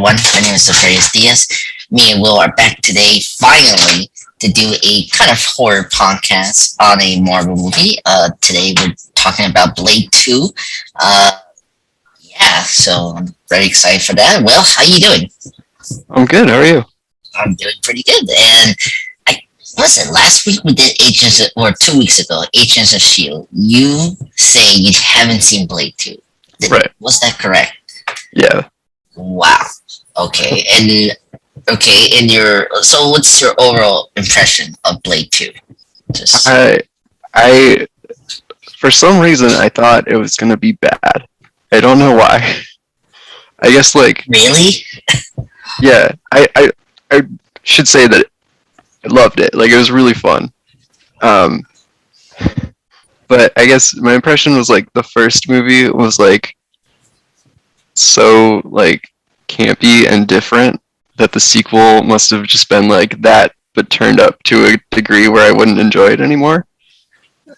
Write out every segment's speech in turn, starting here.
everyone. My name is Sofarius Diaz. Me and Will are back today, finally, to do a kind of horror podcast on a Marvel movie. Today we're talking about Blade 2. Uh, so I'm very excited for that. Will, how you doing? I'm good. How are you? I'm doing pretty good. And listen, last week we did or 2 weeks ago, Agents of S.H.I.E.L.D. You say you haven't seen Blade 2. Right. Was that correct? Yeah. Wow. Okay. So what's your overall impression of Blade 2? Just I, for some reason, I thought it was gonna be bad. I don't know why. I guess really? yeah. I should say that I loved it. Like, it was really fun. But I guess my impression was the first movie was so campy and different that the sequel must have just been that, but turned up to a degree where I wouldn't enjoy it anymore.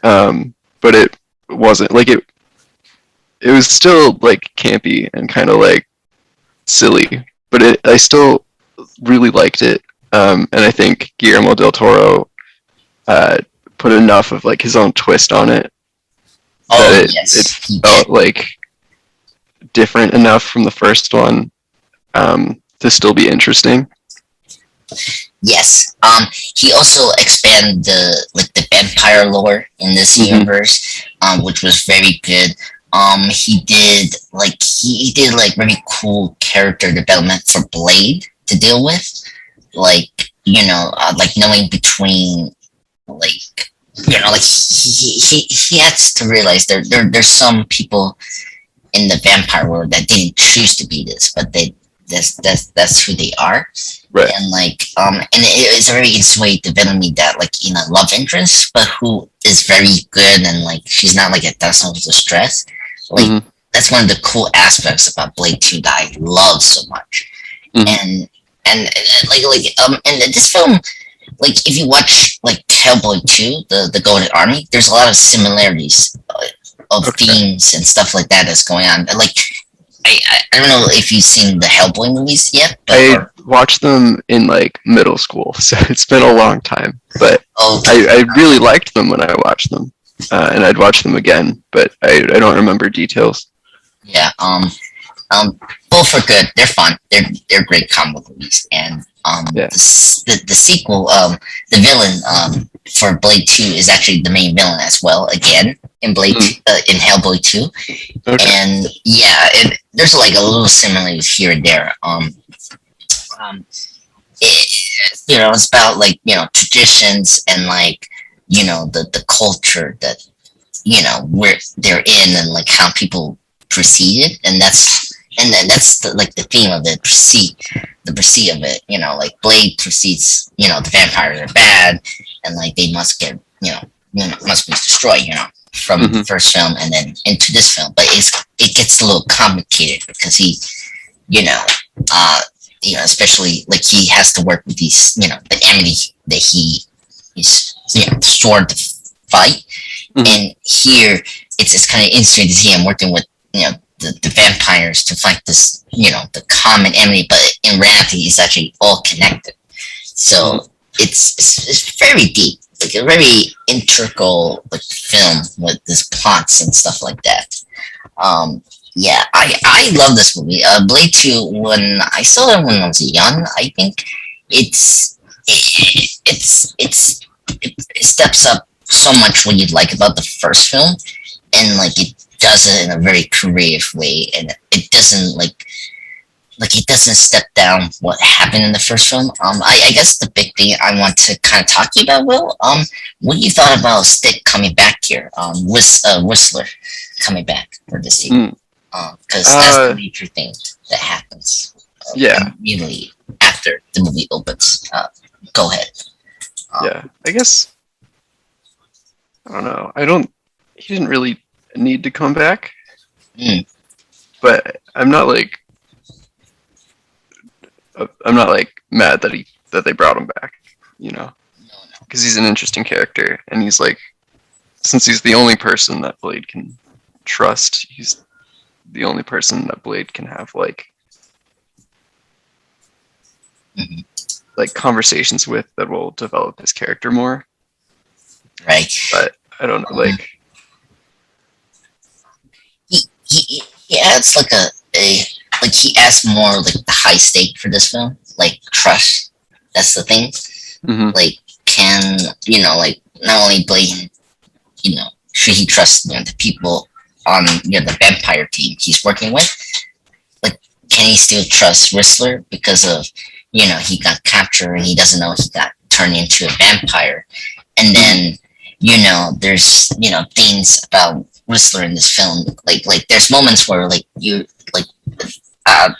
But it wasn't it was still campy and kind of silly, but I still really liked it. And I think Guillermo del Toro put enough of his own twist on it that it felt different enough from the first one to still be interesting. Yes. He also expanded the vampire lore in this universe, which was very good. He did very cool character development for Blade to deal with, knowing between he has to realize there's some people in the vampire world that didn't choose to be this, but that's who they are. Right. And it's a very interesting way to develop me that love interest, but who is very good and she's not a damsel of distress. That's one of the cool aspects about Blade 2 that I love so much. And this film, if you watch Hellboy 2, the Golden Army, there's a lot of similarities of themes and stuff like that that's going on. I don't know if you've seen the Hellboy movies yet. I watched them in middle school, so it's been a long time. But I really liked them when I watched them, and I'd watch them again, but I don't remember details. Yeah. Both are good. They're fun. They're great comic movies, and the sequel, the villain for Blade 2 is actually the main villain as well. Again, in Blade in Hellboy 2, and there's a little similarities here and there. It's about traditions and the culture that where they're in and how people proceed it, and that's the theme of it. The proceed of it. Blade proceeds. The vampires are bad, and they must get must be destroyed. From the first film and then into this film, but it gets a little complicated because he, especially he has to work with these, the enemy that he's sworn to fight, and here it's kind of interesting to see him working with the vampires to fight this the common enemy, but in reality it's actually all connected. So it's very deep. A very integral film with this plots and stuff like that. I love this movie. Blade 2, when I saw it when I was young, I think it steps up so much what you like about the first film, and it does it in a very creative way, and it doesn't it doesn't step down what happened in the first film. I guess the big thing I want to kind of talk to you about, Will, what you thought about Stick coming back here, Whistler coming back for this season, because that's the major thing that happens. Immediately after the movie opens. Go ahead. I guess I don't know. He didn't really need to come back, but I'm not mad that they brought him back, because he's an interesting character, and he's since he's the only person that Blade can trust, he's the only person that Blade can have Mhm. like conversations with that will develop his character more. Right. But I don't know, like He adds like a like he adds more like the high stake for this film, like trust. That's the thing. mhm, Like, can like not only Blade, should he trust the people on the vampire team he's working with? Like, can he still trust Whistler because of he got captured and he doesn't know he got turned into a vampire, and then there's things about Whistler in this film, like there's moments where like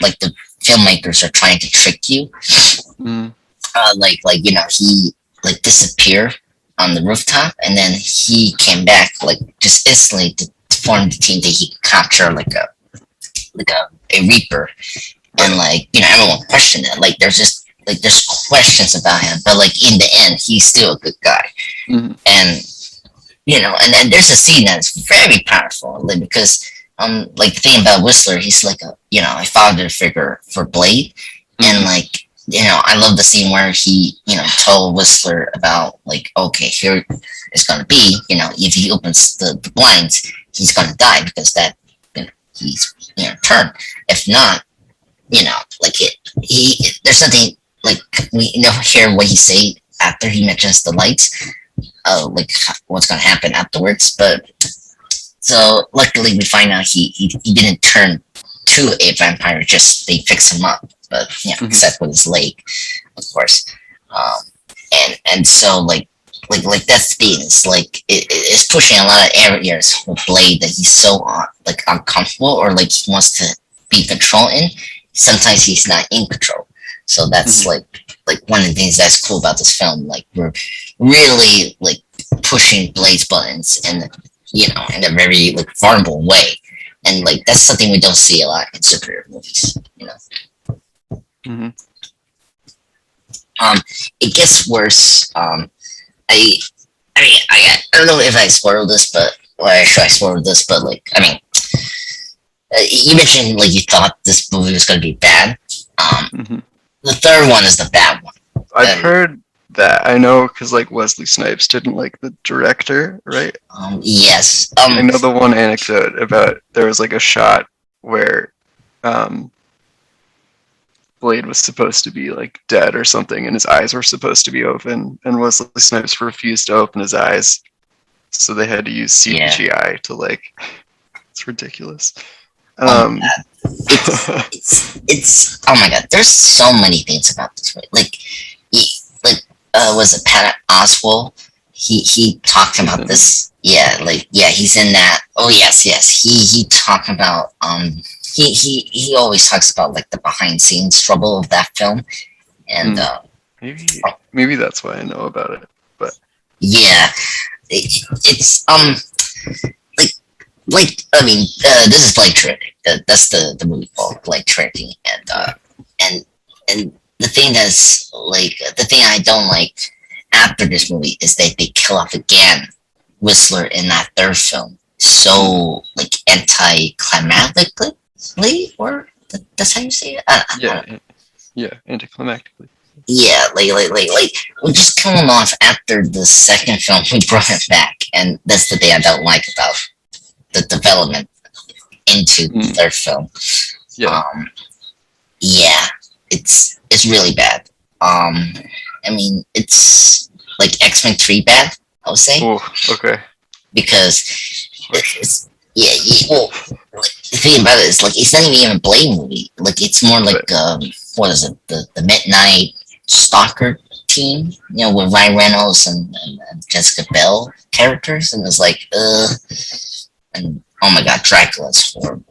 like the filmmakers are trying to trick you, mhm, he like disappeared on the rooftop and then he came back like just instantly to form the team that he could capture like a reaper, and everyone questioned it, like there's questions about him, but like in the end he's still a good guy. mhm, And and there's a scene that's very powerful, like, because like the thing about Whistler, he's like a father figure for Blade, and mhm, I love the scene where he told Whistler about like, okay, here it's gonna be, if he opens the blinds he's gonna die because that he's turned. If not, like there's nothing, like we never hear what he say after he mentions the lights, like what's gonna happen afterwards. But so luckily we find out he didn't turn to a vampire, just they fix him up, but mhm, except with his leg, of course. Um, and so like that's the thing. It's like it's pushing a lot of areas for Blade that he's so like uncomfortable, or like he wants to be in control in. Sometimes he's not in control. So that's mhm, like one of the things that's cool about this film. Like we're really like pushing Blade's buttons, and in a very like vulnerable way, and like that's something we don't see a lot in superhero movies. mhm. Um, it gets worse. I I don't know if I spoiled this, but or should I spoil this? But like, I mean, you mentioned like you thought this movie was going to be bad. Um, Mhm. the third one is the bad one. I've And heard that. I know because like Wesley Snipes didn't like the director, right? yes, I know the one anecdote about there was like a shot where um, Blade was supposed to be like dead or something, and his eyes were supposed to be open, and Wesley Snipes refused to open his eyes, so they had to use yeah. CGI to like. It's ridiculous. Oh my Um, god, it's oh my god. There's so many things about this movie. Like, like was it Pat Oswalt? He talked he's about in it. this. Yeah, like yeah, he's in that. Oh yes. He talked about he always talks about like the behind scenes trouble of that film, and Hmm. Maybe that's why I know about it. But yeah, it's like I mean, this is Blade Trinity. That's the movie called Blade Trinity, and and the thing that's like the thing I don't like after this movie is that they kill off again Whistler in that third film. mm, So like anticlimactically, or that's how you say it. I don't know. yeah, yeah, anticlimactically. Yeah, like we just kill him off after the second film. We brought him back, and that's the thing I don't like about the development into the Mm, third film. yeah. Um, yeah, it's really bad. I mean, it's like X-Men 3 bad, I would say, Oh, okay. because Harsh. it's yeah. Well, like, the thing about it is like it's not even a Blade movie. Like it's more But like what is it? The Midnight Stalker team, with Ryan Reynolds and Jessica Bell characters, and it's like and oh my god, Dracula's horrible.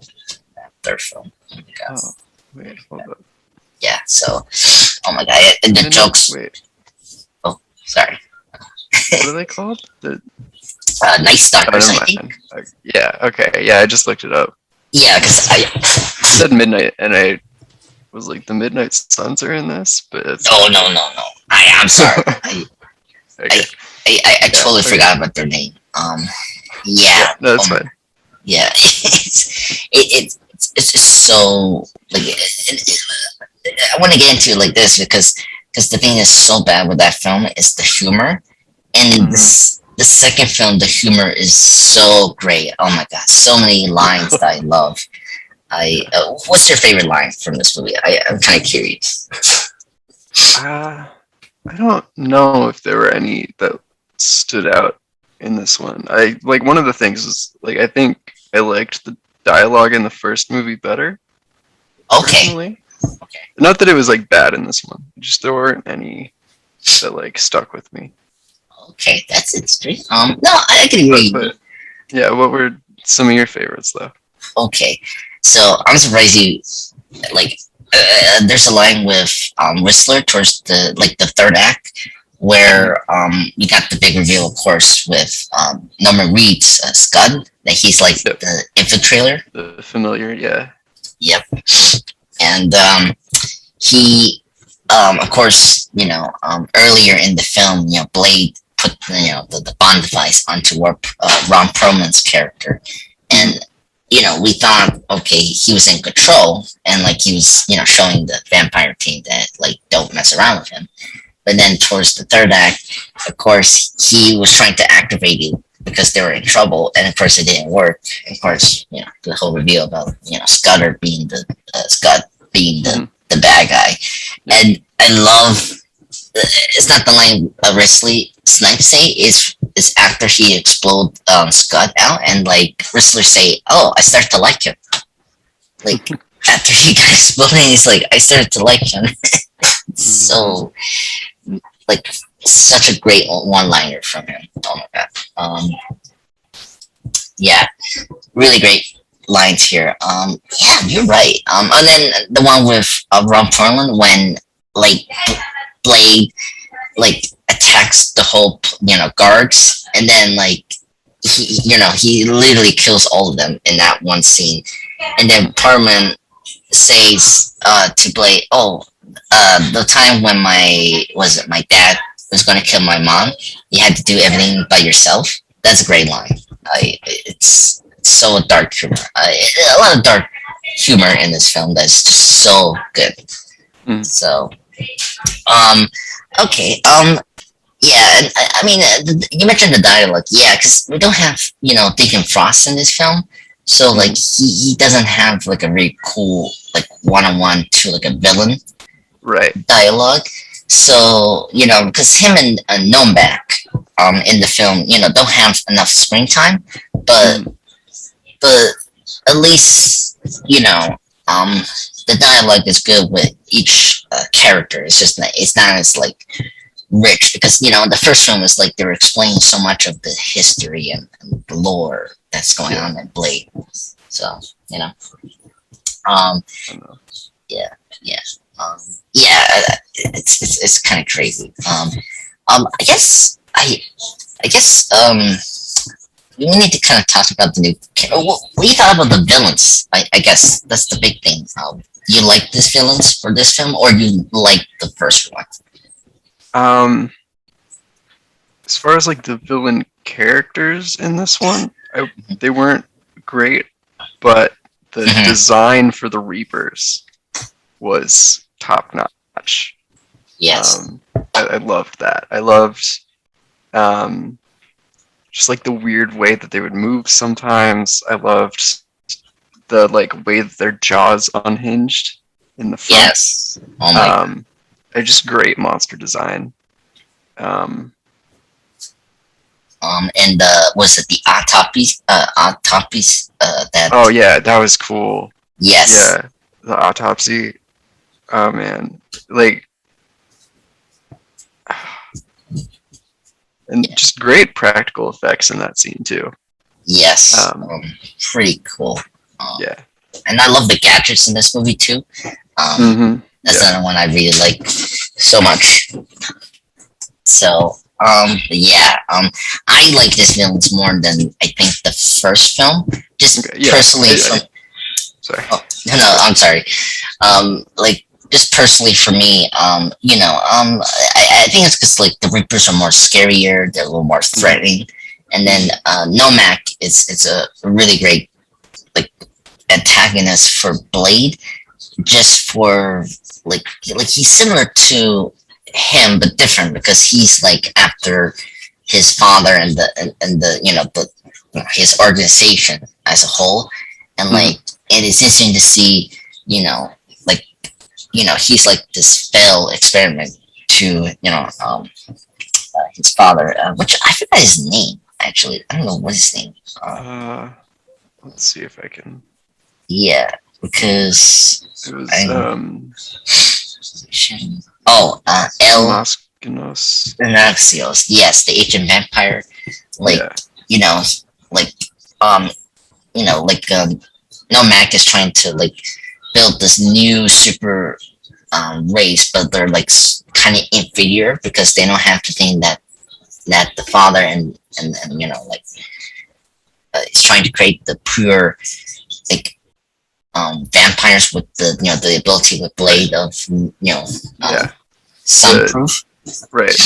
That third film. Oh my god. oh, wait, hold up. Yeah. So, oh my god, and the jokes. Wait, Oh, sorry. what are they called? Night Oh, Stalkers, never I think. mind. Yeah, okay. Yeah, I just looked it up. Yeah, because I. It said midnight, and I was like, the Midnight Suns are in this, but it's No, not. no, no, no. I'm sorry. I, Okay. I Yeah. totally Okay. forgot about their name. Yeah. Yeah. No, that's fine. Yeah. It's just so like I want to get into it like this because the thing is so bad with that film is the humor, and Mhm. the second film, the humor is so great. Oh my god, so many lines that I love. What's your favorite line from this movie? I'm kind of curious. Uh, I don't know if there were any that stood out in this one. I like one of the things is like I think I liked the dialogue in the first movie better Okay, personally. okay, Not that it was like bad in this one. Just there weren't any that like stuck with me. okay, that's interesting. No, I can But agree. but yeah, what were some of your favorites though? Okay, so I'm surprised you like. There's a line with Whistler towards the third act Mhm. where you got the big reveal, of course, with Norman Reed's Scud that he's like Yep, the infiltrator. the familiar. Yeah. Yep, and he, of course, earlier in the film, Blade put the bond device onto Ron Perlman's character, Mhm. and we thought, okay, he was in control, and like he was, showing the vampire team that like don't mess around with him. But then towards the third act, of course, he was trying to activate you because they were in trouble, and of course it didn't work. Of course, the whole reveal about Scudder being Scud being Mhm. the bad guy, Yep. and I love. It's not the line Wesley Snipes say. Is after he explode Scud out, and like Whistler say, "Oh, I start to like him." Like after he got exploded, he's like, "I started to like him." Mhm. So like such a great one-liner from him. Oh my god. Yeah, really great lines here. Yeah, you're right. And then the one with Ron Perlman when like Blade like attacks the whole guards, and then like he literally kills all of them in that one scene, and then Perlman says to Blade, "Oh, the time when my dad was going to kill my mom, you had to do everything by yourself." That's a great line. It's so dark humor. A lot of dark humor in this film that's just so good. Mhm. So, um, okay, yeah, and I mean, you mentioned the dialogue, yeah, because we don't have Deacon Frost in this film, so like Mhm. he doesn't have like a really cool like one-on-one to like a villain Right. dialogue. So because him and Nomak in the film don't have enough screen time, but Mhm. but at least um the dialogue is good with each character. It's just it's not as like rich because the first film is like they were explaining so much of the history and the lore that's going Yeah. on in Blade. So um, I know. yeah, yeah, um, yeah. It's kind of crazy. I guess we need to kind of talk about the new. What do you thought about the villains? I guess that's the big thing. You like these villains for this film, or you like the first one? Um, as far as like the villain characters in this one, they weren't great, but the Mm-hmm. design for the Reapers was top notch. Yes. Um, I loved that. I loved um, just like the weird way that they would move sometimes. I loved the like way that their jaws unhinged in the front. Yes. Oh my god. Um, they're just great monster design. Um, And was it the autopsies? Autopsies. That oh yeah, that was cool. yes. Yeah, the autopsy. Oh man, like, and Yeah. just great practical effects in that scene too. Yes. Um, Pretty cool. Um, yeah. and I love the gadgets in this movie too. Mm-hmm. That's Yeah. another one I really like so much. So, yeah, I like this villains more than I think the first film. Just Okay. Yeah. personally, from Sorry. oh, no, I'm sorry. Like just personally for me, I think it's because like the Reapers are more scarier, they're a little more Mm-hmm. threatening, and then Nomak it's a really great like antagonist for Blade, just for like he's similar to him but different because he's like after his father and the his organization as a whole, and like it is interesting to see like he's like this failed experiment to his father, which I forgot his name actually. I don't know what his name. Let's see if I can. Yeah, because It was El Mascanos. Naxios. Yes, the ancient vampire. Like Yeah. you know, like no, Mac is trying to like build this new super race, but they're like kind of inferior because they don't have the thing that the father and is trying to create the pure like vampires with the ability with blade of sunproof. Right.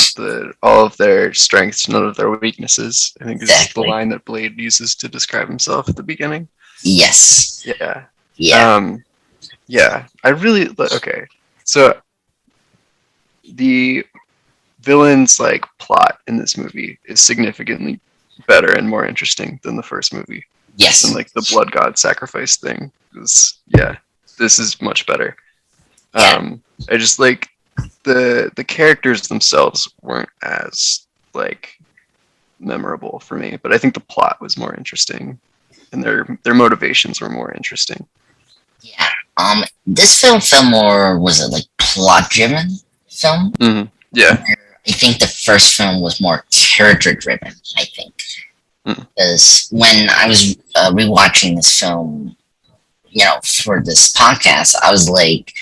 All of their strengths, none of their weaknesses. I think is Exactly. the line that Blade uses to describe himself at the beginning. Yes. Yeah. Yeah. Yeah. I really okay. So the villain's like plot in this movie is significantly better and more interesting than the first movie. Yes. And like the blood god sacrifice thing is this is much better. Yeah. I just like the characters themselves weren't as like memorable for me, but I think the plot was more interesting and their motivations were more interesting. Yeah. This film felt more, was it like plot driven film? Mm-hmm. Yeah. I think the first film was more character driven, I think. Because when I was rewatching this film, for this podcast, I was like,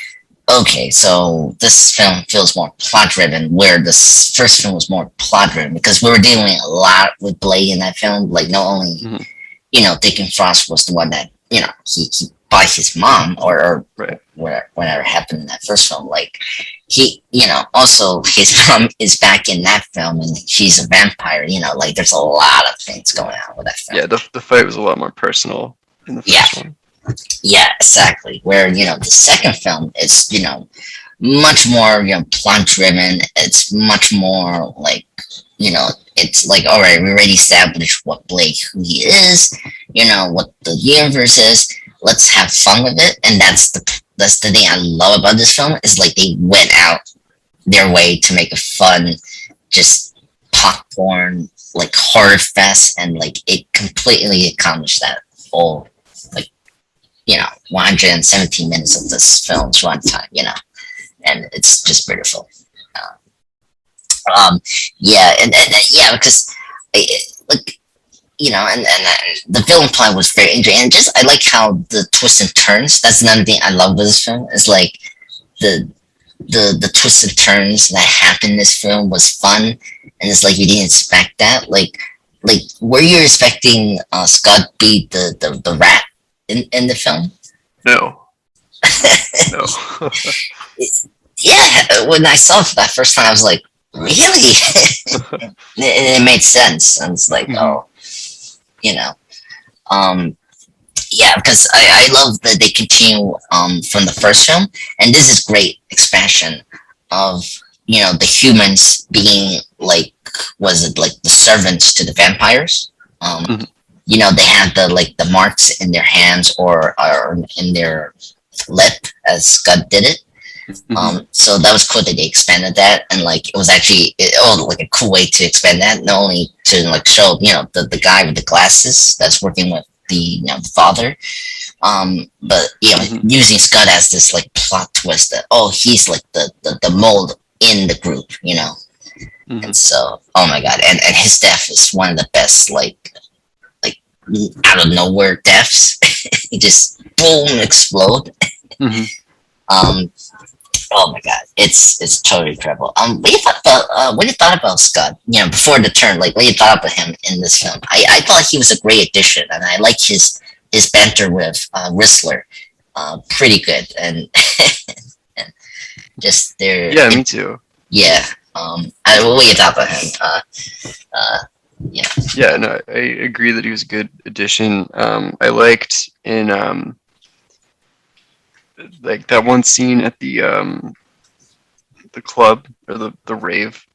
okay, so this film feels more plot driven, where this first film was more plot driven because we were dealing a lot with Blade in that film. Like, not only, Deacon Frost was the one that, he by his mom or right. whatever happened in that first film. Like, he, also his mom is back in that film and she's a vampire, like there's a lot of things going on with that film. Yeah, the fight was a lot more personal in the first one. Yeah, exactly. Where, the second film is, much more, plot driven. It's much more like, it's like, all right, we already established what Blake, who he is, what the universe is. Let's have fun with it. And that's the thing I love about this film is like they went out their way to make a fun, just popcorn, like horror fest. And like it completely accomplished that whole, like, 117 minutes of this film's runtime, and it's just beautiful. Because and the villain plot was very interesting, and just I like how the twists and turns. That's another thing I love with this film is like the twists and turns that happened in this film was fun, and it's like you didn't expect that. Like were you expecting Scott be the rat in the film? No. No. Yeah, when I saw it for that first time, I was like, really? it made sense. And it's like, because I love that they continue from the first film, and this is great expansion of the humans being like, was it like the servants to the vampires? They have the marks in their hands or in their lip as Scott did it. So that was cool that they expanded that, and like it was actually like a cool way to expand that, not only to like show the guy with the glasses that's working with the the father, but using Scott as this like plot twist that he's like the mold in the group, and so oh my god, and his death is one of the best like out of nowhere deaths. He just boom explode. Oh my god, it's totally incredible. What do you thought about Scott? Before the turn, like what you thought about him in this film? I thought he was a great addition, and I like his banter with Whistler, pretty good, and, and just there. Yeah, me too. Yeah. What do you thought about him? Yeah. Yeah, no, I agree that he was a good addition. I liked in like that one scene at the club or the rave.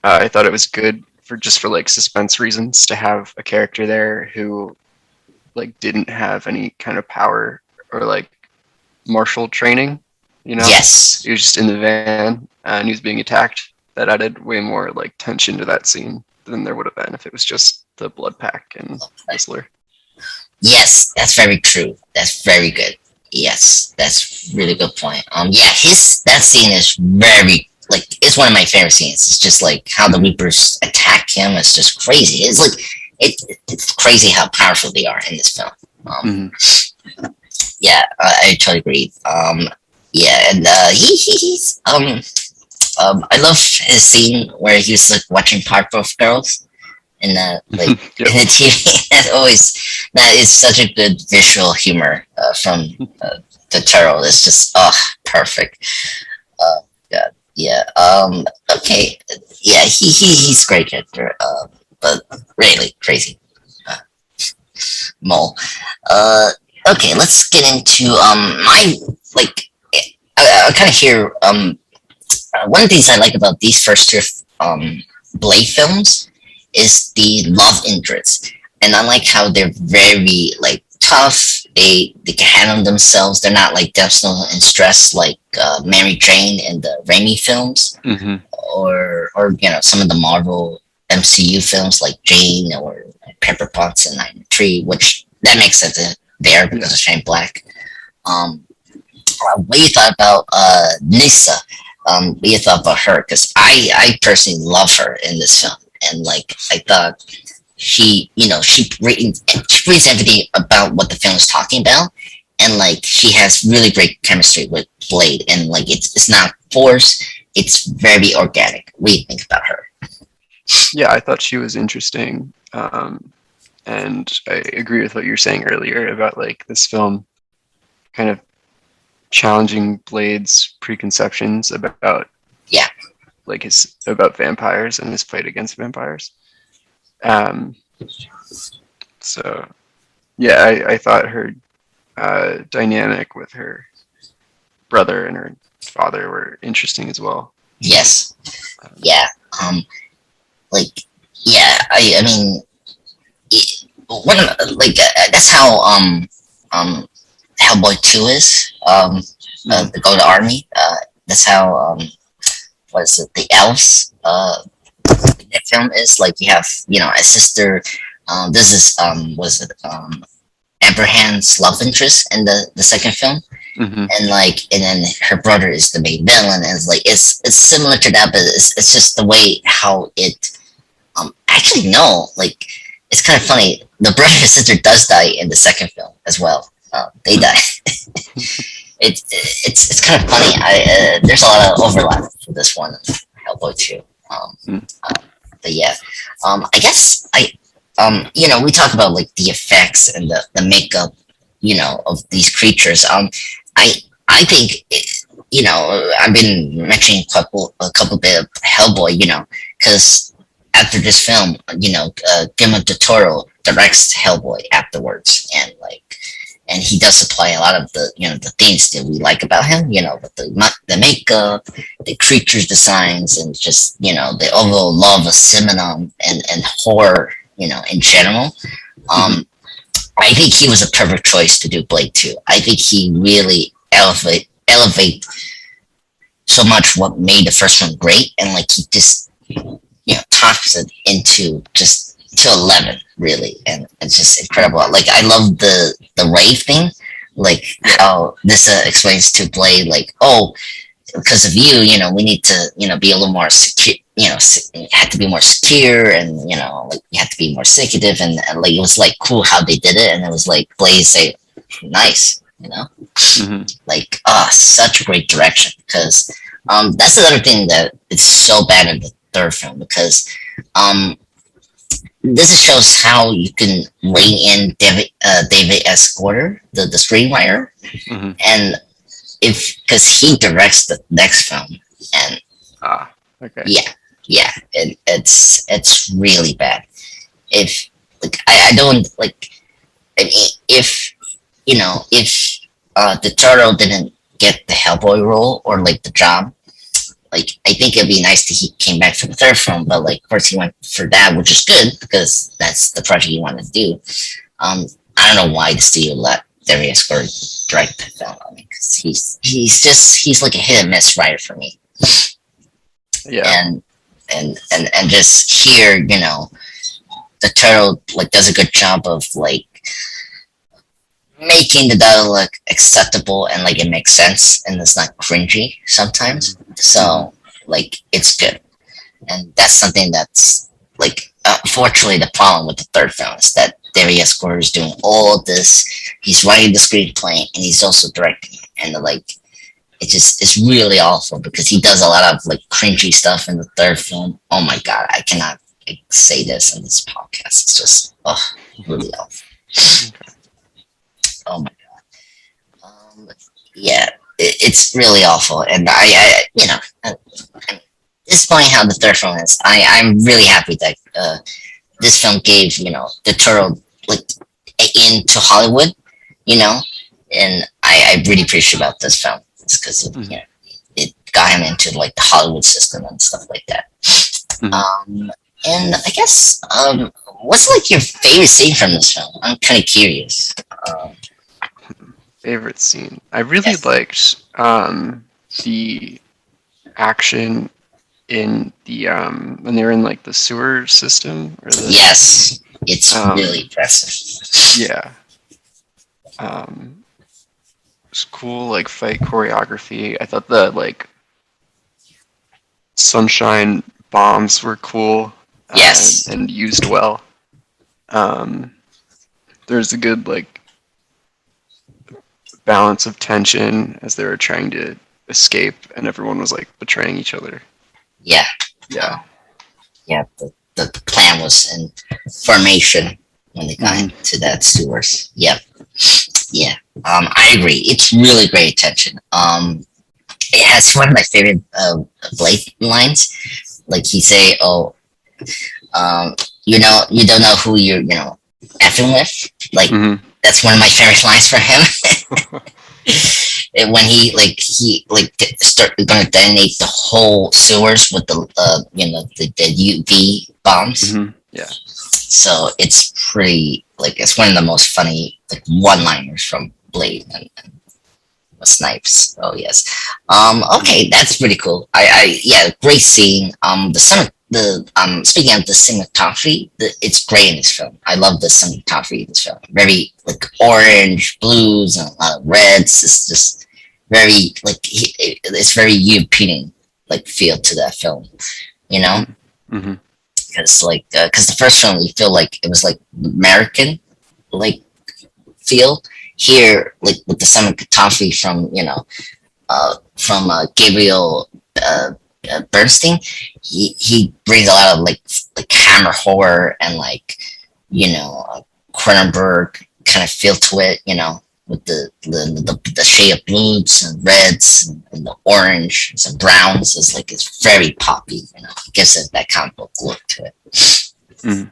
I thought it was good for like suspense reasons to have a character there who like didn't have any kind of power or like martial training. You know, Yes. he was just in the van and he was being attacked. That added way more like tension to that scene than there would have been if it was just the blood pack and Whistler. Yes, that's very true. That's very good. Yes, that's really good point. Yeah, his that scene is very like it's one of my favorite scenes. It's just like how the Reapers attack him. It's just crazy. It's like it's crazy how powerful they are in this film. Yeah, I totally agree. Yeah, and he's I love his scene where he was like watching Powerpuff Girls in the like Yep. in the TV. That is such a good visual humor from the Toro. It's just perfect. God, yeah. Okay, yeah. He's a great character. But really crazy. Uh, Mole. Okay, let's get into my like. I kind of hear one of the things I like about these first two Blade films is the love interest, and I like how they're very like tough. They can handle themselves. They're not like devastated and stressed like Mary Jane in the Raimi films, or some of the Marvel MCU films like Jane or Pepper Potts and Nine Tree, which that makes sense there because of Shane Black. Um, what you thought about Nissa? What you thought about her? Because I personally love her in this film, and like I thought she brings everything about what the film is talking about, and like she has really great chemistry with Blade, and like it's not forced, it's very organic. What do you think about her? Yeah, I thought she was interesting. And I agree with what you were saying earlier about like this film kind of challenging Blade's preconceptions about Yeah. like his about vampires and his fight against vampires. Um, so yeah, I thought her dynamic with her brother and her father were interesting as well. Yes. Yeah. Like yeah. I mean, one of like that's how Hellboy 2 is. The Go to Army. That's how what is it? The elves. The film is like you have a sister. This is was it Abraham's love interest in the second film, and then her brother is the main villain, and it's similar to that, but it's just the way how it. Actually, no, like it's kind of funny. The brother and sister does die in the second film as well. They die. It's kind of funny. There's a lot of overlap for this one, Hellboy 2. But yeah, I guess we talk about like the effects and the makeup, of these creatures. I think, I've been mentioning a couple bit of Hellboy, because after this film, Guillermo del Toro directs Hellboy afterwards, and he does supply a lot of the things that we like about him, with the makeup, the creatures designs, and just the overall love of cinema and horror, in general. I think he was a perfect choice to do Blade 2. I think he really elevate so much what made the first one great, and like he just tops it into just to 11 really, and it's just incredible. Like I love the rave thing, like how this explains to Blade, like, oh, because of you, we need to be a little more secure, had to be more secure, and like you have to be more secretive, and like it was like cool how they did it, and it was like Blade say nice, like such a great direction, because that's another thing that it's so bad in the third film, because this shows how you can rein in David S. Goyer, the screenwriter, and because he directs the next film, and okay, yeah, it's really bad. If like I don't like, if if Del Toro didn't get the Hellboy role or like the job. Like I think it'd be nice that he came back for the third film, but like of course he went for that, which is good because that's the project he wanted to do. Um, I don't know why the studio let Darius Gord direct the film. I mean, because he's like a hit and miss writer for me. Yeah. And just here, the turtle like does a good job of like making the dialogue acceptable and like it makes sense and it's not cringy sometimes. So like it's good, and that's something that's like unfortunately the problem with the third film is that Darius Gore is doing all this. He's writing the screenplay and he's also directing, and like it's really awful because he does a lot of like cringy stuff in the third film. Oh my god, I cannot like, say this in this podcast. It's just really awful. Oh my god. Yeah, it's really awful, and I disappointing how the third film is. I'm really happy that this film gave the Toro like into Hollywood, and I really appreciate about this film. It's because it got him into like the Hollywood system and stuff like that. And I guess what's like your favorite scene from this film? I'm kind of curious. Favorite scene. I really liked the action in the when they were in like the sewer system or the Yes, it's really impressive. Yeah. It's cool like fight choreography. I thought the like sunshine bombs were cool. Yes. And used well. There's a good like balance of tension as they were trying to escape, and everyone was like betraying each other. Yeah. Yeah. Yeah. The plan was in formation when they got into that sewers. Yep. Yeah. I agree. It's really great attention. It has one of my favorite Blade lines. Like he say, "Oh, you don't know who you're, effing with." Like that's one of my favorite lines for him. When he start going to detonate the whole sewers with the the UV bombs. Yeah. So it's pretty like it's one of the most funny like one-liners from Blade and Snipes. Oh yes. Okay, that's pretty cool. Yeah, great scene. Speaking of the cinematography, it's great in this film. I love the cinematography in this film. Very like orange, blues, and a lot of reds. It's just very like it's very European like feel to that film. Because because the first film you feel like it was like American like feel. Here like with the cinematography from Gabriel Bernstein, he brings a lot of like Hammer horror and like Cronenberg kind of feel to it, with the shade of blues and reds and the orange and browns. It's very poppy, it gives it that comic book look to it.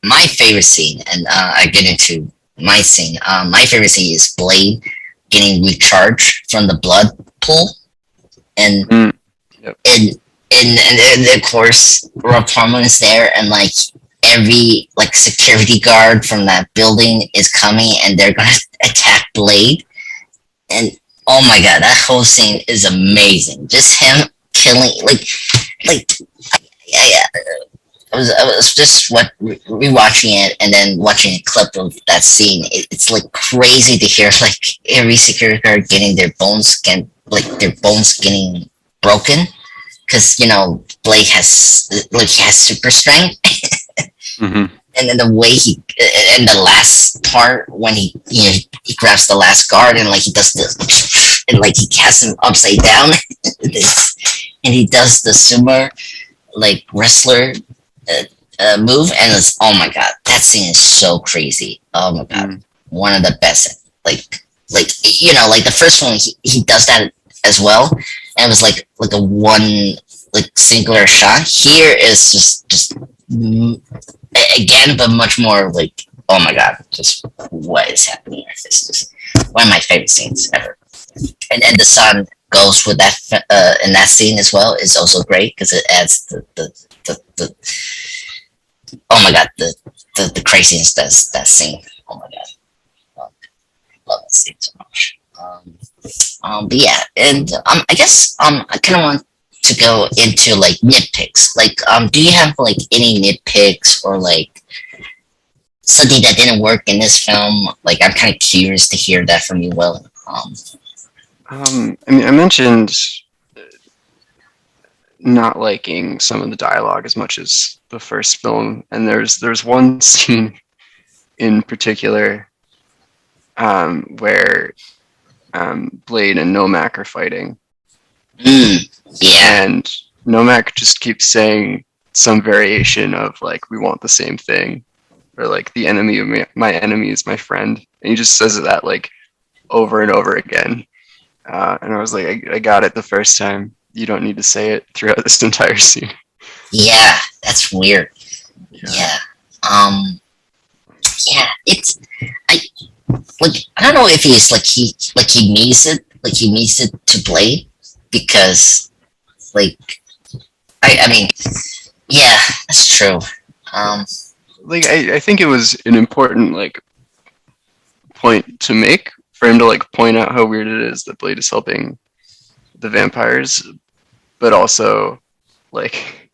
My favorite scene, and I get into my scene. My favorite scene is Blade getting recharged from the blood pool, and and of course Rob Palmer is there, and like every like security guard from that building is coming, and they're gonna attack Blade. And oh my god, that whole scene is amazing. Just him killing I was just rewatching it and then watching a clip of that scene. It's like crazy to hear like every security guard getting their bones getting broken because Blake has super strength. And then the way in the last part when he grabs the last guard and like he does this and like he casts him upside down and he does the sumo like wrestler move, and it's oh my god, that scene is so crazy. Oh my god, one of the best. Like the first one he does that as well, and it was like a one like singular shot. Here is just again, but much more like oh my god, just what is happening here? It's just one of my favorite scenes ever. And the sun goes with that in that scene as well is also great because it adds the oh my god the craziness that scene. Oh my god, love that scene so much. But yeah, and I guess I kind of want to go into like nitpicks. Like, do you have like any nitpicks or like something that didn't work in this film? Like, I'm kind of curious to hear that from you, Will. I mean, I mentioned not liking some of the dialogue as much as the first film, and there's one scene in particular where Blade and Nomak are fighting, Yeah, and Nomak just keeps saying some variation of like, "We want the same thing," or like, "The enemy of my enemy is my friend," and he just says that like over and over again. And I was like, I got it the first time. You don't need to say it throughout this entire scene. yeah, that's weird. Yeah. Yeah, yeah, it's I like I don't know if he's like he means it to Blade because like I mean yeah, that's true. Um, Like I think it was an important like point to make for him to like point out how weird it is that Blade is helping the vampires, but also like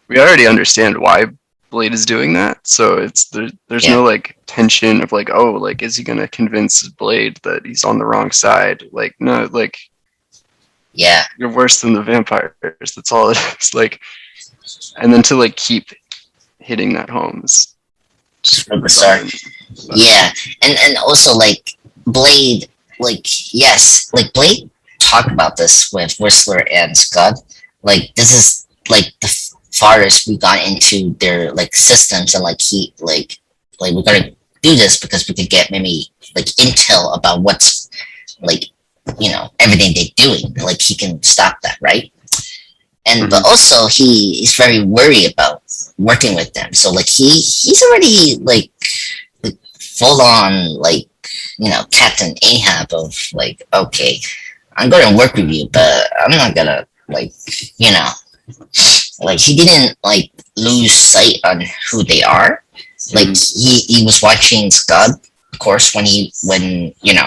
we already understand why Blade is doing that, so there's yeah, no like tension of like, oh, like is he gonna convince Blade that he's on the wrong side? Like no, like yeah, you're worse than the vampires. That's all it is. Like, and then to like keep hitting that home is just so bizarre. but, Yeah, and also like Blade, like yes, like Blade talked about this with Whistler and Scott. Like this is like the farthest we got into their like systems, and like he like we're gonna do this because we could get maybe like intel about what's like everything they're doing. Like he can stop that, right? And but also he's very worried about working with them. So like he's already like full on like Captain Ahab of like, okay, I'm gonna work with you, but I'm not gonna like like he didn't like lose sight on who they are. Like he was watching Scott, of course, when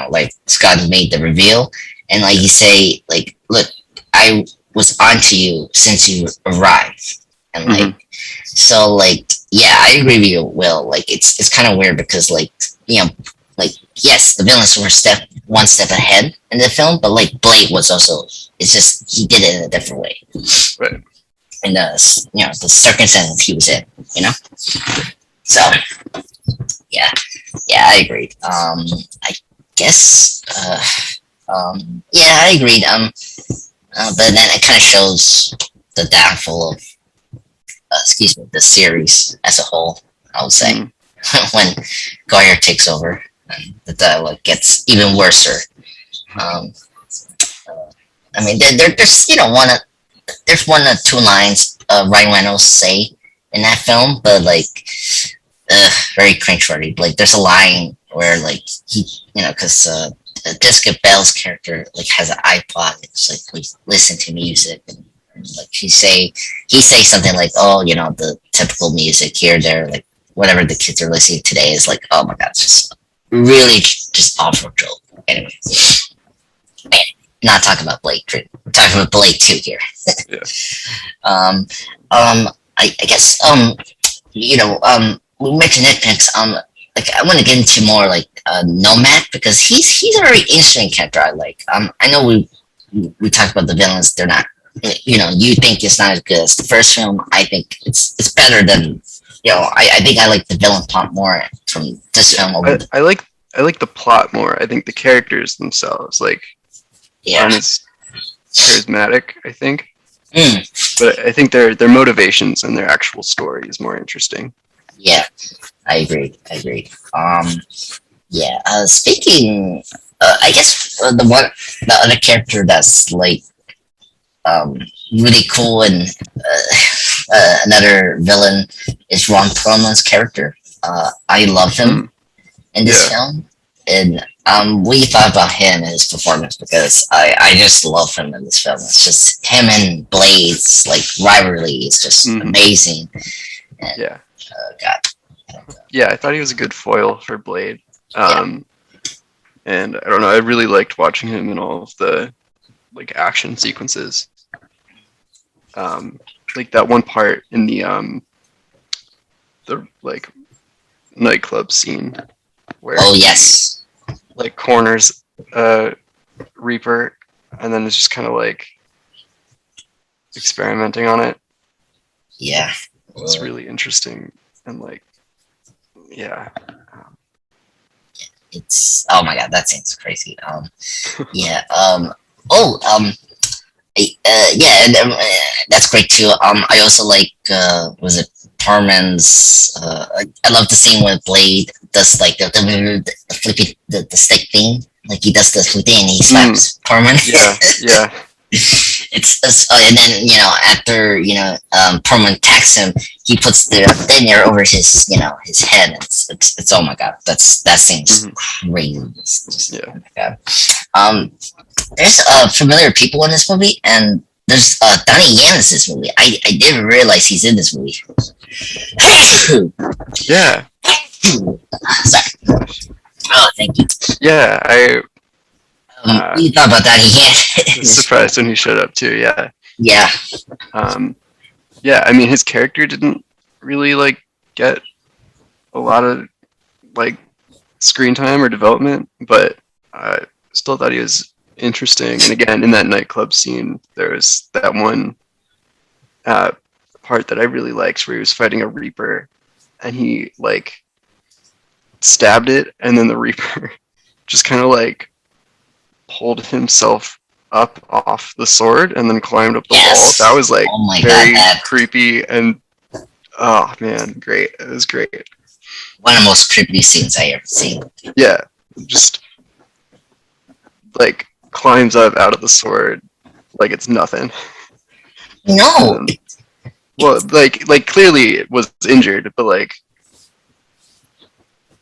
like Scott made the reveal, and like he say like, look, I was onto you since you arrived, and like so like yeah, I agree with you, Will. Like it's kind of weird because like like yes, the villains were one step ahead in the film, but like Blade was also it's just he did it in a different way. right. And the circumstances he was in, So yeah, yeah, I agreed. I guess yeah, I agreed. But then it kind of shows the downfall of excuse me, the series as a whole. I would say when Goyer takes over, and the dialogue gets even worse. I mean, there's there's one or two lines Ryan Reynolds say in that film, but like very cringeworthy. Like there's a line where like he, because Jessica Bell's character like has an iPod. It's like we listen to music, and like he say something like, oh, the typical music here, there, like whatever the kids are listening today is like, oh my god, it's just really just awful joke. Anyway, man, not talking about Blade. We're talking about Blade 2 here. Yeah. I guess we mentioned nitpicks. Like I want to get into more like Nomad because he's a very interesting character. I like. I know we talked about the villains. They're not. You think it's not as good as the first film. I think it's better than. I think I like the villain plot more from this film. I like the plot more. I think the characters themselves aren't as charismatic. I think. But I think their motivations and their actual story is more interesting. Yeah, I agree. Yeah. Speaking, I guess the other character that's like, really cool and another villain is Ron Perlman's character. I love him in this film, and what do you thought about him and his performance? Because I just love him in this film. It's just him and Blade's like rivalry is just amazing. And, Yeah. God. Yeah, I thought he was a good foil for Blade. And I don't know, I really liked watching him in all of the like action sequences. Like that one part in the like nightclub scene where Oh yes. like corners Reaper and then it's just kind of like experimenting on it. Yeah. It's really interesting and like yeah. It's oh my god, that seems crazy. Yeah. Yeah, and that's great too. I also like was it Parman's? I love the scene where Blade does like the flippy the stick thing. Like he does the flippy and he slaps Parman. Yeah. It's and then after Perlman attacks him, he puts the thin air over his his head. It's oh my god, that seems crazy. Oh my god. There's familiar people in this movie, and there's Donnie Yen in this movie. I didn't realize he's in this movie. Yeah. Sorry. Oh, thank you. Yeah, What do you thought about Donnie Yen? was surprised when he showed up too. Yeah. Yeah. Yeah, I mean his character didn't really like get a lot of like screen time or development, but I still thought he was interesting. And again, in that nightclub scene, there was that one part that I really liked where he was fighting a Reaper, and he like stabbed it, and then the Reaper just kind of like pulled himself up off the sword and then climbed up the wall. That was like very creepy and oh man, great. It was great. One of the most creepy scenes I ever seen. Yeah, just like climbs up out of the sword like it's nothing. No. Well, like clearly it was injured, but like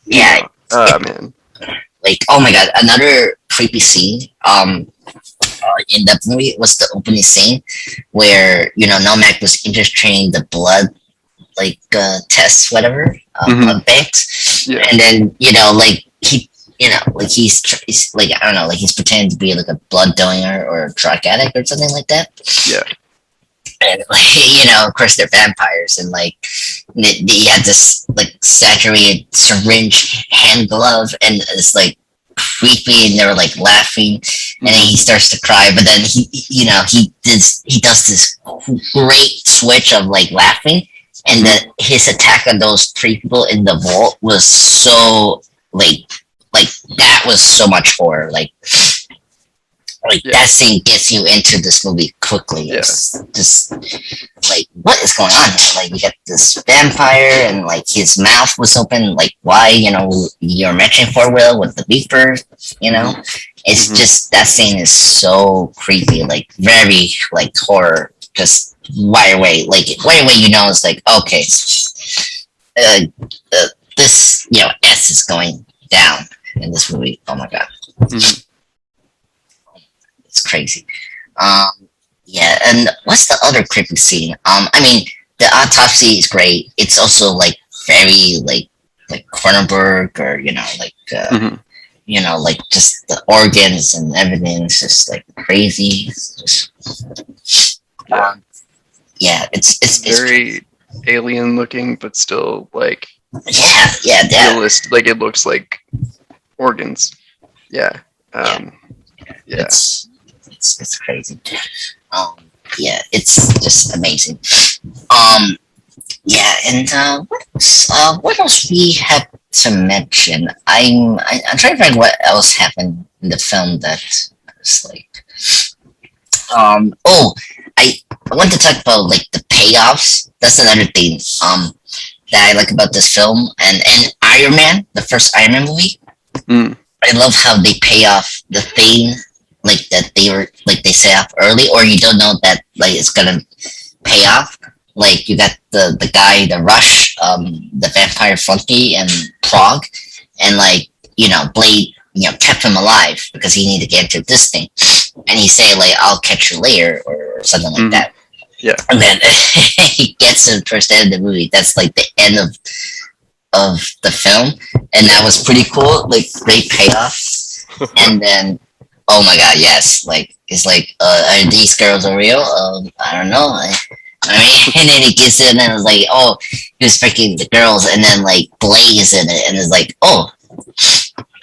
yeah. Man. Like oh my god, another creepy scene. In the movie was the opening scene where Nomak was interpreting the blood like tests whatever blood banks, and then like he like he's like I don't know, like he's pretending to be like a blood donor or a drug addict or something like that. Yeah. And like of course they're vampires, and like he had this like saturated syringe hand glove, and it's like creepy, and they were like laughing, and then he starts to cry, but then he does this great switch of like laughing, and then his attack on those three people in the vault was so like that was so much horror, like that scene gets you into this movie quickly. It's just like what is going on here? Like you got this vampire and like his mouth was open, like why you're mentioning Four Wheel with the beeper, it's just that scene is so creepy, like very like horror, just right away it's like okay, this S is going down in this movie. Oh my god. It's crazy. Yeah, and what's the other creepy scene? I mean, the autopsy is great. It's also like very like Cronenberg, or like just the organs and everything is just like crazy. It's just, it's very alien looking, but still like realistic. Like it looks like organs. Yeah. It's crazy. It's just amazing. And what else we have to mention? I'm trying to find what else happened in the film that was like. I want to talk about like the payoffs. That's another thing. That I like about this film, and Iron Man, the first Iron Man movie. I love how they pay off the thing like that they set up early, or you don't know that like it's gonna pay off. Like you got the guy, the Rush, the vampire flunky, and Prague, and like Blade kept him alive because he needed to get into this thing, and he say like, "I'll catch you later" or something like that. Yeah. And then he gets him towards the end of the movie. That's like the end of the film, and that was pretty cool. Like great payoff. And then, oh my god, yes, like it's like, are these girls are real? I don't know. I mean, and then he gets in and it's like, oh, he was picking the girls, and then like Blade is in it, and it's like, oh,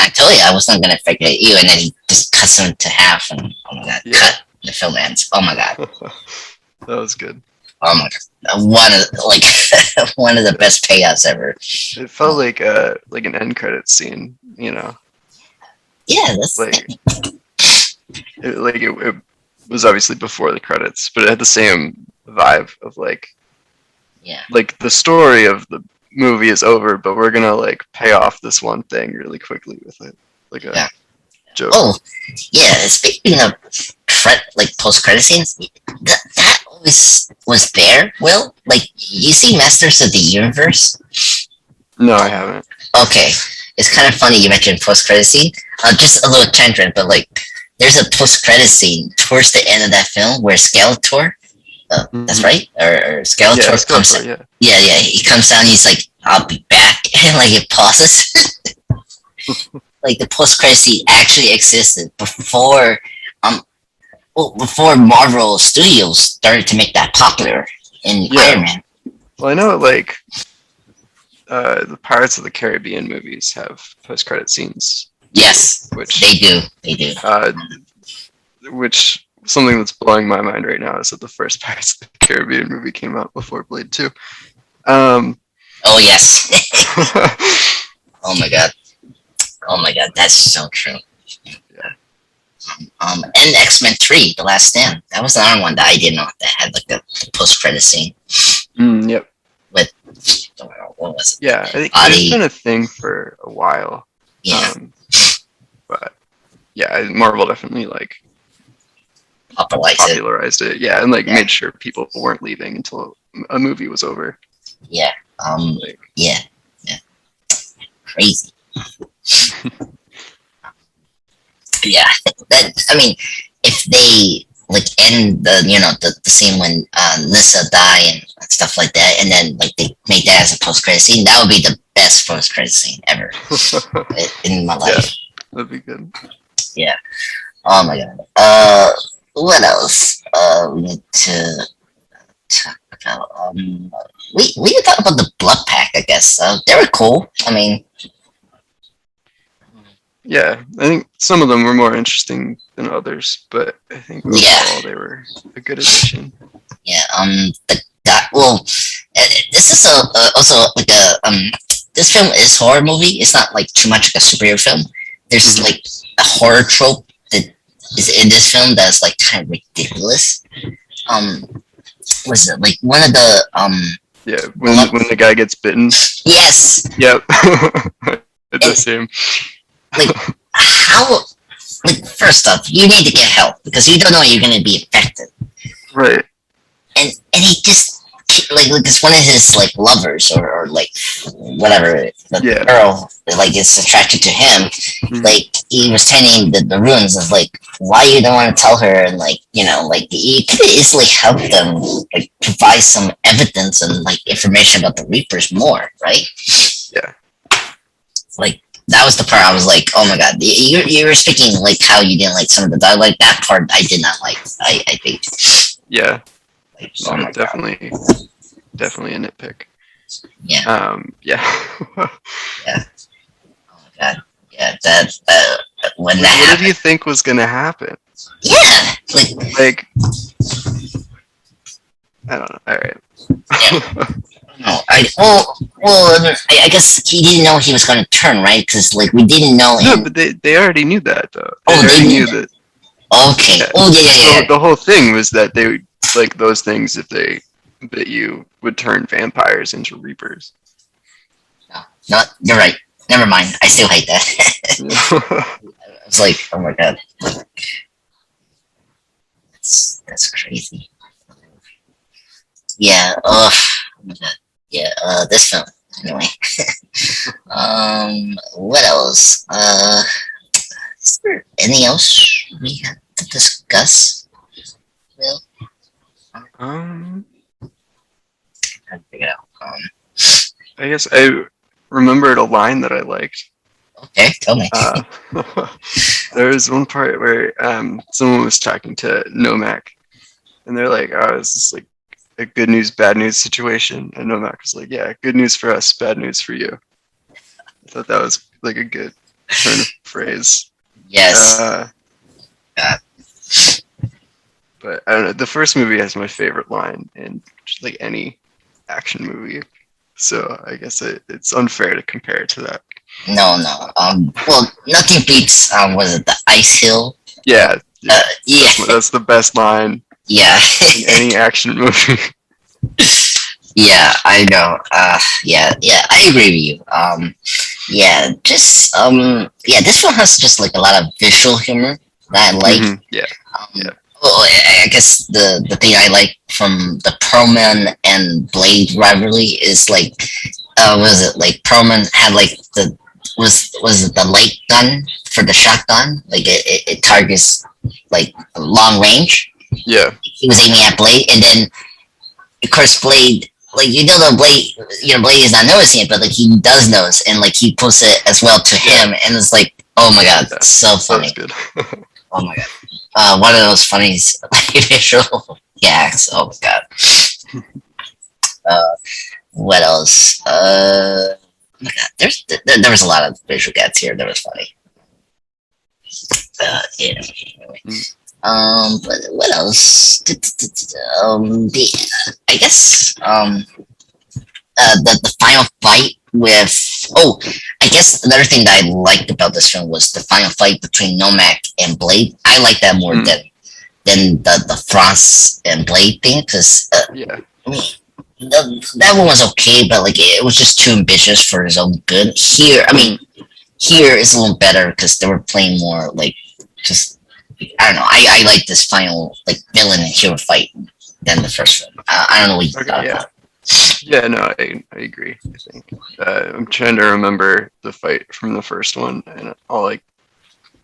I told you I was not gonna figure you, and then he just cuts him to half, and oh my god, cut. The film ends. Oh my god. That was good. Oh my god, one of the best payouts ever. It felt like an end credits scene, Yeah, that's like it was obviously before the credits, but it had the same vibe of like the story of the movie is over, but we're gonna like pay off this one thing really quickly with it, like a joke. Oh, yeah. Speaking of post credit scenes, that always was there. Will, like, you see Masters of the Universe? No, I haven't. Okay, it's kind of funny you mentioned post credit scene. Just a little tangent, but like, there's a post credit scene towards the end of that film where Skeletor. That's right, or Skeletor comes down. Yeah, he comes down. He's like, "I'll be back," and like it pauses. Like the post credit scene actually existed before Marvel Studios started to make that popular in Iron Man. Well, I know like the Pirates of the Caribbean movies have post credit scenes. Yes, which they do. Which something that's blowing my mind right now is that the first Pirates of the Caribbean movie came out before Blade 2. Oh yes. Oh my god. Oh my god, that's so true. Yeah. And X-Men 3, The Last Stand. That was another one that I didn't know that had like the post-credit scene. Yep. With, what was it? Yeah, I think it's been a thing for a while. Yeah. But yeah, Marvel definitely like popularized it. Yeah, and made sure people weren't leaving until a movie was over. Yeah. Yeah. Crazy. Yeah. I mean, if they end the scene when Lissa die and stuff like that, and then they made that as a post credit scene, that would be the best post credit scene ever in my life. Yeah, that'd be good. Yeah. Oh my god. What else? We need to talk about. We can talk about the Blood Pack, I guess. They were cool. I mean. Yeah, I think some of them were more interesting than others, but I think overall they were a good addition. Yeah. This is also like this film is a horror movie. It's not too much like a superhero film. There's a horror trope that is in this film that's kind of ridiculous. Was it one of the Yeah, when the guy gets bitten. Yes. Yep. It does seem. How? First off, you need to get help because you don't know you're going to be affected. Right. And he just it's one of his lovers or whatever the girl is attracted to him. Mm-hmm. He was telling the ruins of why you don't want to tell her, and you could easily help them provide some evidence and information about the Reapers more, right? Yeah. That was the part I was like, oh my god, you were speaking how you didn't like some of the dialogue. That part I did not like. I think. Yeah. Definitely a nitpick. Yeah. Yeah. Yeah. Oh my god. Yeah. That when that. What happened, did you think was gonna happen? Yeah. I don't know. All right. Yeah. No, I guess he didn't know he was going to turn, right? Because we didn't know. No, but they already knew that though. They knew that. Okay. Yeah. Oh yeah. So the whole thing was that they those things, if they bit you, would turn vampires into Reapers. No, you're right. Never mind. I still hate that. I was like, oh my god, that's crazy. Yeah. Oh my god. Yeah, this film. Anyway. What else? Is there anything else we have to discuss? Will, Um, trying to figure it out. I guess I remembered a line that I liked. Okay, tell me. Uh, there was one part where someone was talking to Nomak, and they're like, "Oh, is this like a good news, bad news situation?" And Nomak was like, "Yeah, good news for us, bad news for you." I thought that was like a good turn of phrase. Yes. Uh, but I don't know. The first movie has my favorite line in just like any action movie, so I guess it's unfair to compare it to that. No, no. Well, nothing beats was it the Ice Hill? Yeah, yeah, Yeah, that's the best line yeah, in any action movie. yeah. I know. Yeah, yeah. I agree with you. Yeah. Just yeah. This one has just like a lot of visual humor that I like. Yeah, Um, yeah. well, I guess the thing I like from the Perlman and Blade rivalry is like, was it like Perlman had like the was it the light gun for the shotgun? Like it targets like long range. Yeah. He was aiming at Blade, and then of course Blade, like the Blade, Blade is not noticing it, but like he does notice, and like he puts it as well to him, and it's like, oh my god, Yeah, so funny. good. Oh my god. One of those funny like, visual gags. Oh my god. What else? Oh my god. There was a lot of visual gags here that was funny. Yeah, anyway. But what else? I guess the final fight with I guess another thing that I liked about this film was the final fight between Nomak and Blade. I like that more than the Frost and Blade thing because Yeah. I mean, that one was okay, but like it was just too ambitious for his own good. Here, I mean, here is a little better because they were playing more like just I don't know. I like this final like villain and hero fight than the first film. I don't know what you thought Yeah. about it. Yeah, no, I agree. I think I'm trying to remember the fight from the first one, and all like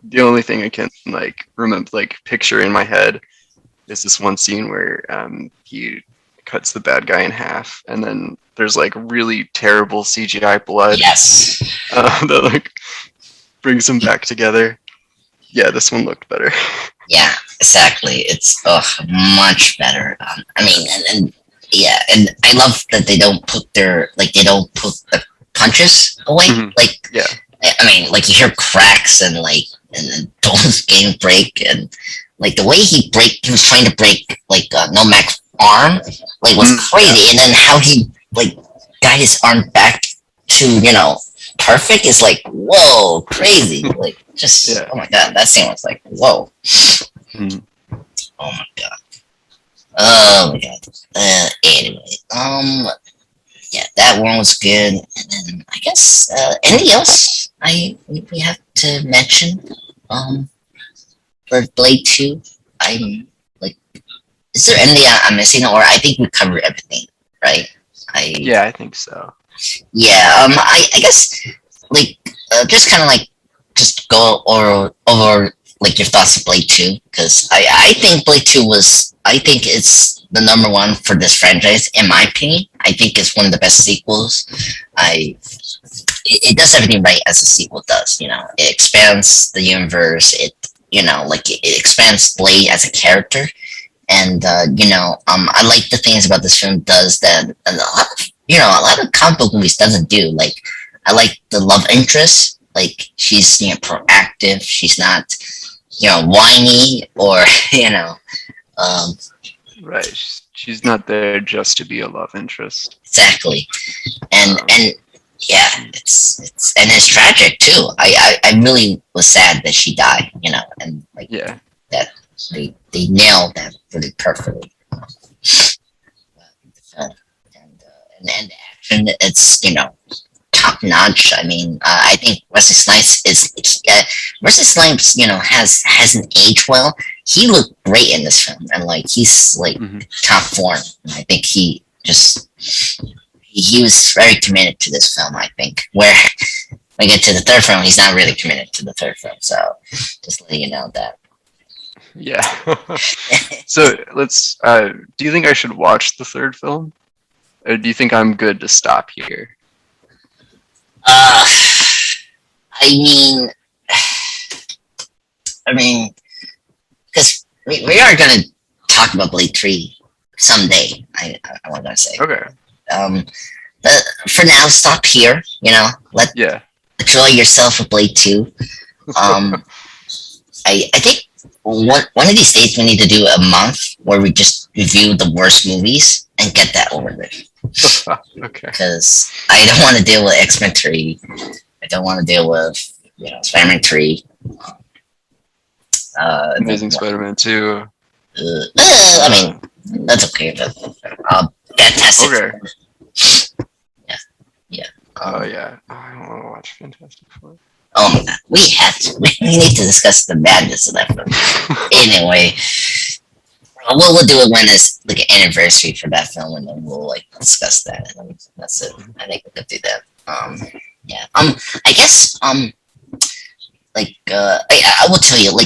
the only thing I can like remember, like picture in my head, is this one scene where he cuts the bad guy in half, and then there's like really terrible CGI blood Yes. that like brings them back together. Yeah, this one looked better. Yeah, exactly. It's much better. I mean, and yeah, and I love that they don't put the punches away. Like, Yeah. I mean, like you hear cracks and like and then bones getting break and like the way he was trying to break like Nomak's arm like was crazy, and then how he like got his arm back to perfect is like whoa crazy like just Yeah. oh my god, that scene was like whoa. Mhm. Oh my god. Oh my god. Anyway, yeah, that one was good. And then I guess anything else we have to mention for Blade 2? I'm like, is there anything I'm missing, or I think we covered everything, right? Yeah, I think so. Yeah. I guess like just kind of like just go over like your thoughts of Blade 2 because I think Blade 2 I think it's the number one for this franchise in my opinion. I think it's one of the best sequels. It does everything right as a sequel does. It expands the universe. It expands Blade as a character, and I like the things about this film does that a lot of comic book movies doesn't do. Like I like the love interest. Like she's proactive. She's not whiny or Right. She's not there just to be a love interest. exactly. And yeah, it's tragic too. I really was sad that she died. And like Yeah. that they nailed that really perfectly. And the action, it's top notch. I mean, I think Wesley Snipes Wesley Snipes, hasn't aged well. He looked great in this film, and like he's like top form. And I think he was very committed to this film. I think where we get to the third film, he's not really committed to the third film. So just letting you know that. Yeah. So let's. Do you think I should watch the third film, or do you think I'm good to stop here? Uh, I mean, I mean, because we are gonna talk about Blade 3 someday. I was gonna say. Okay. But for now, stop here. Let Yeah. enjoy yourself with Blade 2. I think one of these days we need to do a month where we just review the worst movies and get that over with. Okay. Because I don't want to deal with X-Men 3. I don't want to deal with Spider-Man 3. Amazing Spider-Man 2. I mean, that's okay. But Fantastic. Okay. Four. Yeah. Oh yeah. Oh, I don't want to watch Fantastic Four. Oh my god, we need to discuss the madness of that film. Anyway, we'll do it when it's like an anniversary for that film, and then we'll discuss that. And that's it. I think we could do that. Yeah. I guess I will tell you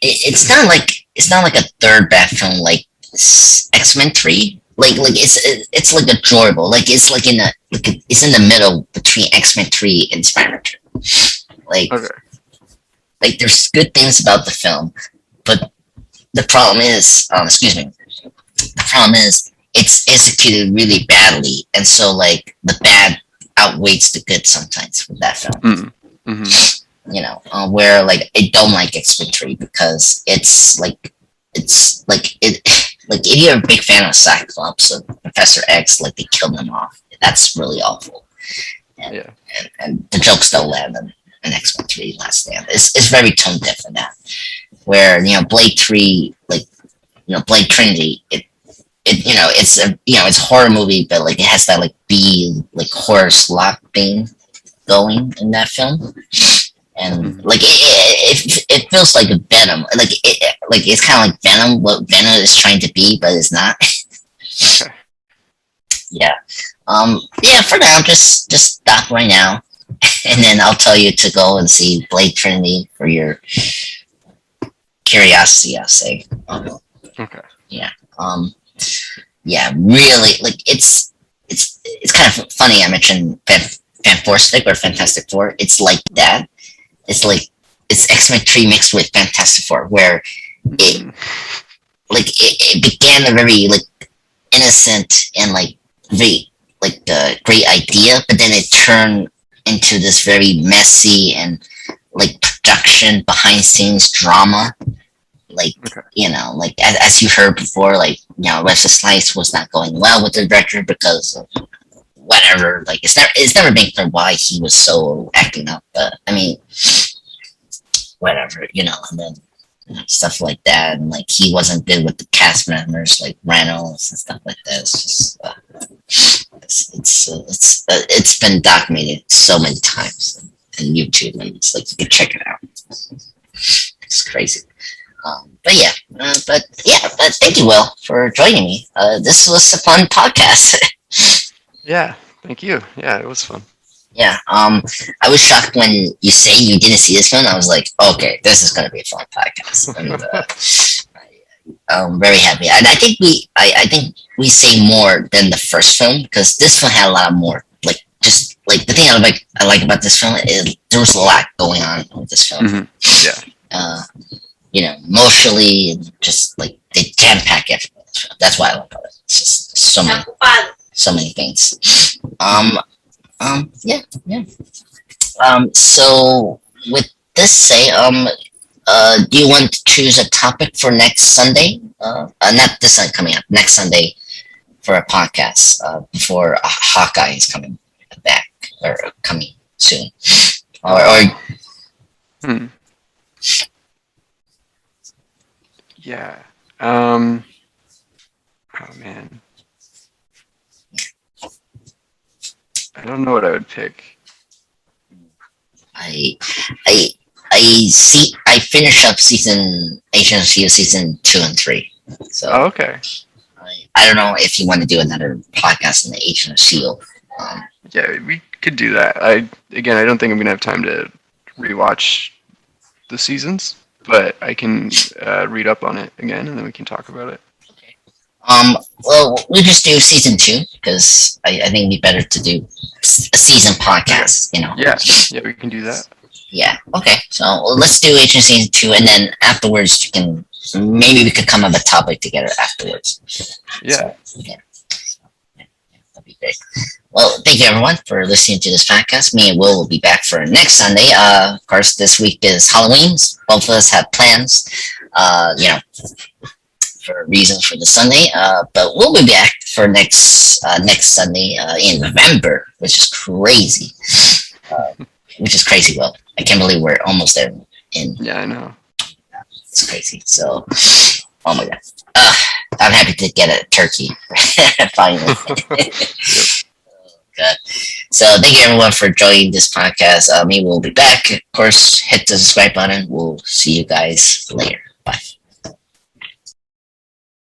it's not like a third bad film like X-Men 3. Like it's like enjoyable. Like it's like it's in the middle between X-Men 3 and Spider-Man 2. Like there's good things about the film, but the problem is, it's executed really badly, and so the bad outweighs the good sometimes with that film. Where I don't like X-Men 3 because it's if you're a big fan of Cyclops or Professor X, they killed him off. That's really awful. And the jokes don't land in X-Men 3 Last Stand. It's very tone deaf in that. Where, Blade 3, Blade Trinity, it's a horror movie, but it has that B horror slot thing going in that film. And it feels like a Venom. It's kind of like Venom, what Venom is trying to be, but it's not. Okay. Yeah. For now, just stop right now, and then I'll tell you to go and see Blade Trinity for your curiosity. I'll say. Okay. Yeah. Really, it's kind of funny. I mentioned Fantastic Four. It's like that. It's X-Men 3 mixed with Fantastic Four, where it began a very innocent and very great idea, but then it turned into this very messy and production behind scenes drama. As you heard before, Wesley Snipes was not going well with the director because of whatever. It's never been clear why he was so acting up, but I mean, whatever, and then stuff like that, and he wasn't good with the cast members like Reynolds and stuff like that. It's just it's been documented so many times on YouTube, and it's you can check it out. It's crazy. But thank you, Will, for joining me. This was a fun podcast. Yeah, thank you. Yeah, it was fun. Yeah, I was shocked when you say you didn't see this one. I was like, okay, this is going to be a fun podcast. And, I'm very happy, and I think we say more than the first film because this one had a lot more. The thing I like about this film is there was a lot going on with this film. Mm-hmm. Yeah. Emotionally, and just they jam pack everything. That's why I love it. It's just so many things. Yeah. So with this say, do you want to choose a topic for next Sunday? Not this Sunday coming up, next Sunday for a podcast, before Hawkeye is coming back or coming soon, Yeah. Oh man. I don't know what I would pick. I finished up season Agent of Shield season 2 and 3. So okay. I don't know if you want to do another podcast on the Agent of Shield. Yeah, we Could do that. I don't think I'm gonna have time to rewatch the seasons, but I can read up on it again, and then we can talk about it. Okay. Well, we just do season 2 because I think it'd be better to do a season podcast. You know. Yeah, yeah, we can do that. Yeah. Okay. So let's do Agent season 2, and then afterwards you can maybe we could come up with a topic together afterwards. Yeah. So, yeah. That'd be great. Well, thank you everyone for listening to this podcast. Me and Will be back for next Sunday. Of course, this week is Halloween. Both of us have plans. You know, for reasons for the Sunday. But we'll be back for next Sunday in November, which is crazy. Which is crazy. Well, I can't believe we're almost there. Yeah, I know. It's crazy. So, oh my god. I'm happy to get a turkey finally. Good. So thank you everyone for joining this podcast. Me will be back. Of course, hit the subscribe button. We'll see you guys later.